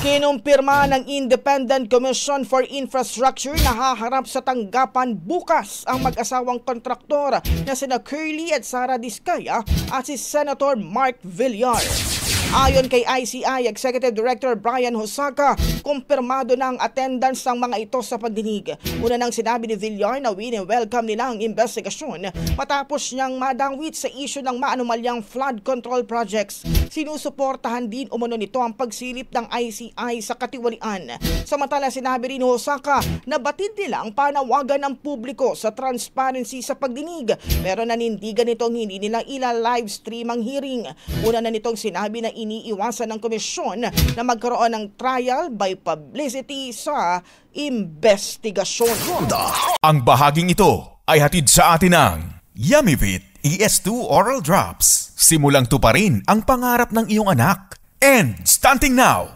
Kinumpirma ng Independent Commission for Infrastructure na haharap sa tanggapan bukas ang mag-asawang kontraktor na sina Curly at Sara Diskaya at si Senator Mark Villar. Ayon kay ICI Executive Director Brian Hosaka, kumpirmado na ang attendance ng mga ito sa pagdinig. Una nang sinabi ni Villar na wini-welcome nila ang investigasyon matapos niyang madangwit sa issue ng maanumalyang flood control projects. Sinusuportahan din umano nito ang pagsilip ng ICI sa katiwalian. Samantala sinabi rin ni Hosaka na batid nila ang panawagan ng publiko sa transparency sa pagdinig, pero nanindigan nitong hindi nila ila-livestream ang hearing. Una na nitong sinabi na iniiwasan ng komisyon na magkaroon ng trial by publicity sa investigasyon. Ang bahaging ito ay hatid sa atin ng Yummyvit ES2 Oral Drops. Simulang tuparin ang pangarap ng iyong anak. And stunting now,